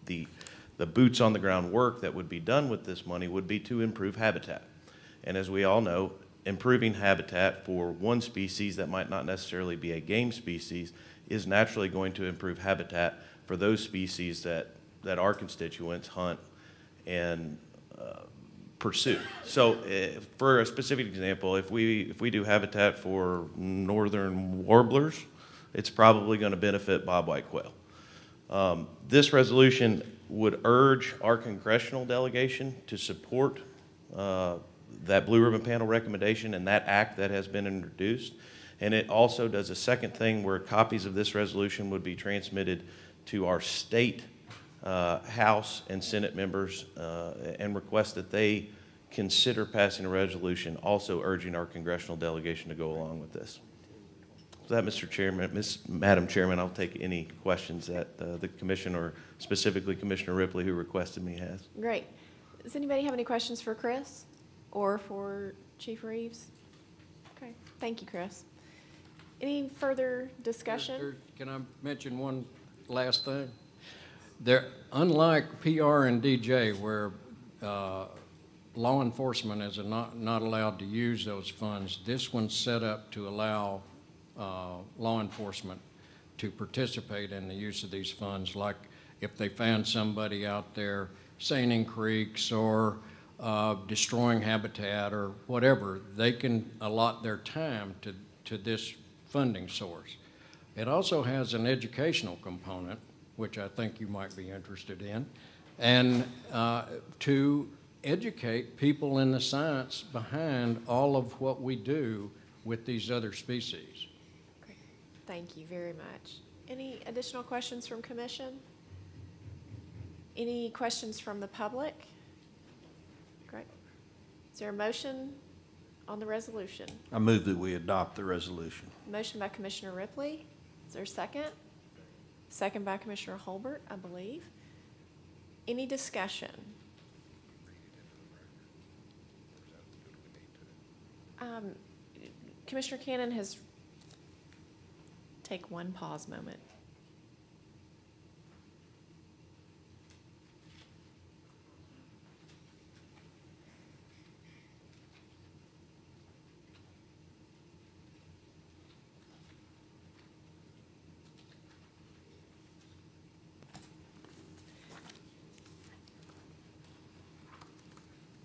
the boots on the ground work that would be done with this money would be to improve habitat. And as we all know, improving habitat for one species that might not necessarily be a game species is naturally going to improve habitat for those species that our constituents hunt and pursue. So for a specific example, if we do habitat for northern warblers, it's probably going to benefit bobwhite quail. This resolution would urge our congressional delegation to support that Blue Ribbon Panel recommendation and that act that has been introduced. And it also does a second thing where copies of this resolution would be transmitted to our state House and Senate members and request that they consider passing a resolution also urging our congressional delegation to go along with this. So that, Mr. Chairman, Madam Chairman, I'll take any questions that the Commission or specifically Commissioner Ripley, who requested me, has. Great. Does anybody have any questions for Chris or for Chief Reeves? Okay. Thank you, Chris. Any further discussion? Can I mention one last thing? There, unlike PR and DJ, where law enforcement is not allowed to use those funds, this one's set up to allow law enforcement to participate in the use of these funds, like if they found somebody out there seining creeks or destroying habitat or whatever, they can allot their time to this funding source. It also has an educational component, which I think you might be interested in, and to educate people in the science behind all of what we do with these other species. Great. Thank you very much. Any additional questions from Commission? Any questions from the public? Great. Is there a motion on the resolution? I move that we adopt the resolution. Motion by Commissioner Ripley. Is there a second? Second by Commissioner Holbert, I believe. Any discussion? Commissioner Cannon has, take one pause moment.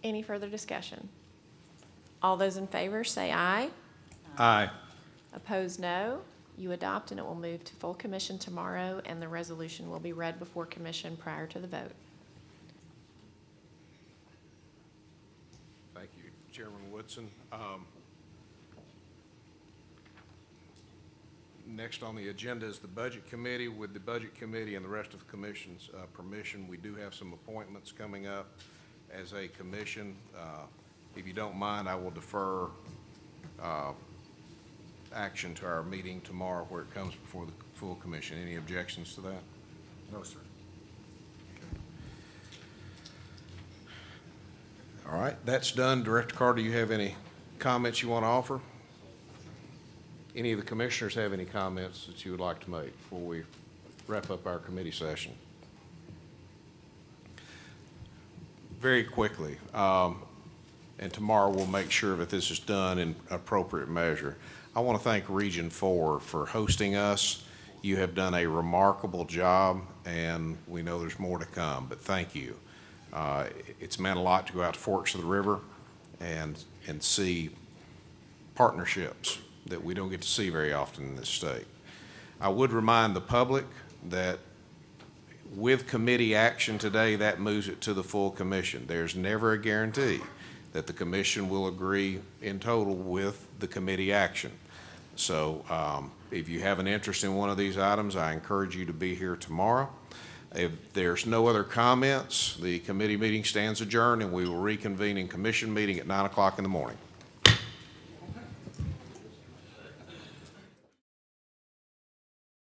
Any further discussion? All those in favor say aye. Aye. Opposed, no. You adopt, and it will move to full commission tomorrow, and the resolution will be read before commission prior to the vote. Thank you, Chairman Woodson. Next on the agenda is the Budget Committee. With the Budget Committee and the rest of the Commission's permission, we do have some appointments coming up as a commission. If you don't mind, I will defer action to our meeting tomorrow where it comes before the full commission. Any objections to that? No, sir. Okay. All right, that's done. Director Carter, do you have any comments you want to offer? Any of the commissioners have any comments that you would like to make before we wrap up our committee session? Very quickly, and tomorrow we'll make sure that this is done in appropriate measure. I want to thank Region 4 for hosting us. You have done a remarkable job, and we know there's more to come, but thank you. It's meant a lot to go out to Forks of the River and see partnerships that we don't get to see very often in this state. I would remind the public that with committee action today, that moves it to the full commission. There's never a guarantee that the commission will agree in total with the committee action. So if you have an interest in one of these items, I encourage you to be here tomorrow. If there's no other comments, the committee meeting stands adjourned, and we will reconvene in commission meeting at 9 o'clock in the morning.